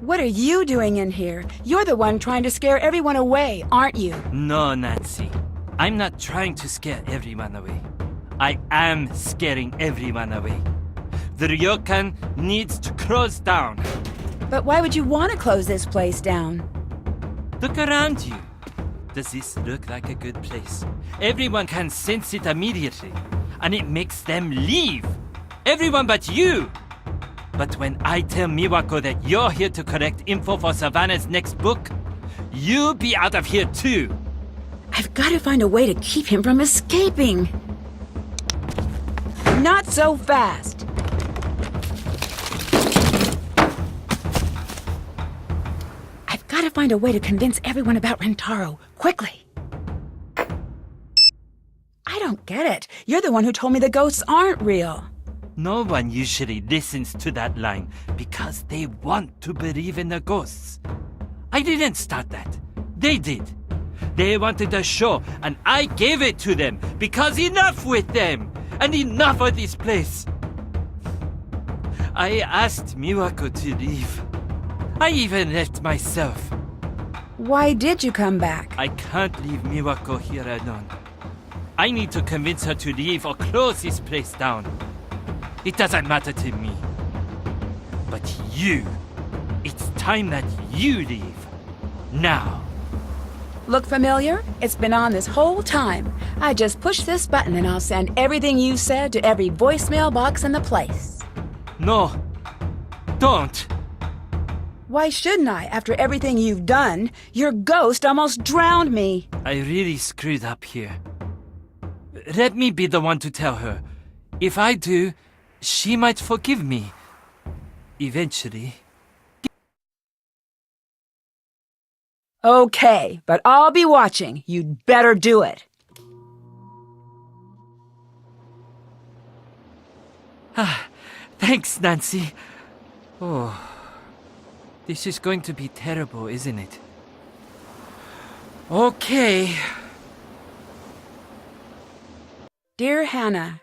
What are you doing in here? You're the one trying to scare everyone away, aren't you? No, Nancy. I'm not trying to scare everyone away. I am scaring everyone away. The ryokan needs to close down. But why would you want to close this place down? Look around you. Does this look like a good place? Everyone can sense it immediately, and it makes them leave. Everyone but you. But when I tell Miwako that you're here to collect info for Savannah's next book, you'll be out of here too. I've got to find a way to keep him from escaping. Not so fast. I've got to find a way to convince everyone about Rentaro, quickly. I don't get it. You're the one who told me the ghosts aren't real. No one usually listens to that line because they want to believe in the ghosts. I didn't start that. They did. They wanted a show, and I gave it to them because enough with them and enough of this place. I asked Miwako to leave. I even left myself. Why did you come back? I can't leave Miwako here alone. I need to convince her to leave or close this place down. It doesn't matter to me. But you, it's time that you leave. Now. Look familiar? It's been on this whole time. I just push this button and I'll send everything you said to every voicemail box in the place. No. Don't. Why shouldn't I, after everything you've done? Your ghost almost drowned me. I really screwed up here. Let me be the one to tell her. If I do, she might forgive me. Eventually. Okay, but I'll be watching. You'd better do it. Thanks, Nancy. Oh, this is going to be terrible, isn't it? Okay. Dear Hannah,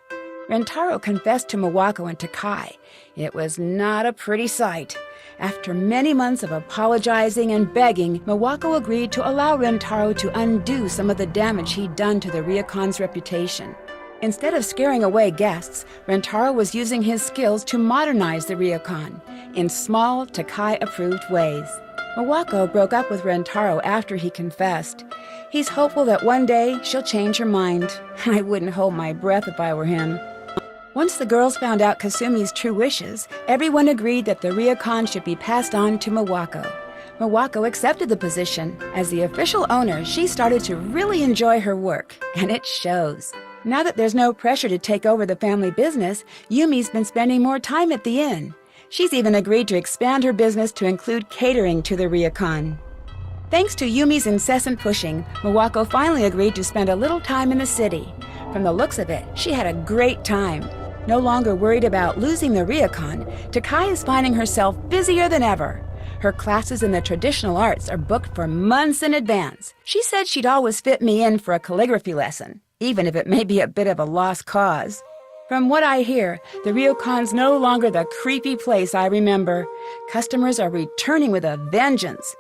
Rentaro confessed to Miwako and Takai. It was not a pretty sight. After many months of apologizing and begging, Miwako agreed to allow Rentaro to undo some of the damage he'd done to the ryokan's reputation. Instead of scaring away guests, Rentaro was using his skills to modernize the ryokan in small, Takai-approved ways. Miwako broke up with Rentaro after he confessed. He's hopeful that one day she'll change her mind. I wouldn't hold my breath if I were him. Once the girls found out Kasumi's true wishes, everyone agreed that the ryokan should be passed on to Miwako. Miwako accepted the position. As the official owner, she started to really enjoy her work, and it shows. Now that there's no pressure to take over the family business, Yumi's been spending more time at the inn. She's even agreed to expand her business to include catering to the ryokan. Thanks to Yumi's incessant pushing, Miwako finally agreed to spend a little time in the city. From the looks of it, she had a great time. No longer worried about losing the ryokan, Takai is finding herself busier than ever. Her classes in the traditional arts are booked for months in advance. She said she'd always fit me in for a calligraphy lesson, even if it may be a bit of a lost cause. From what I hear, the ryokan's no longer the creepy place I remember. Customers are returning with a vengeance.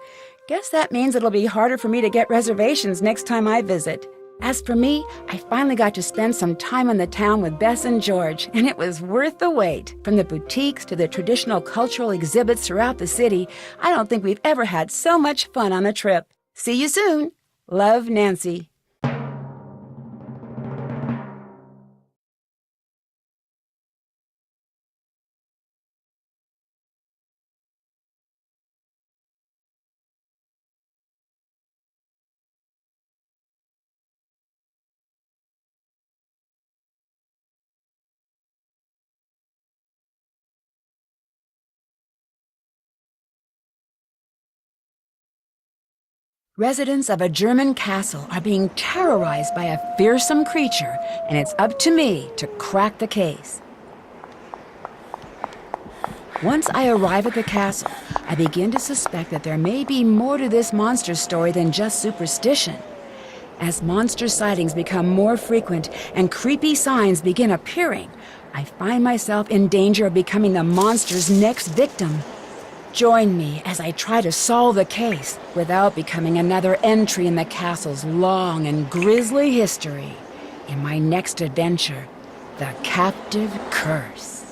Guess that means it'll be harder for me to get reservations next time I visit. As for me, I finally got to spend some time in the town with Bess and George, and it was worth the wait. From the boutiques to the traditional cultural exhibits throughout the city, I don't think we've ever had so much fun on a trip. See you soon. Love, Nancy. Residents of a German castle are being terrorized by a fearsome creature, and it's up to me to crack the case. Once I arrive at the castle, I begin to suspect that there may be more to this monster story than just superstition. As monster sightings become more frequent and creepy signs begin appearing, I find myself in danger of becoming the monster's next victim. Join me as I try to solve the case without becoming another entry in the castle's long and grisly history in my next adventure, The Captive Curse.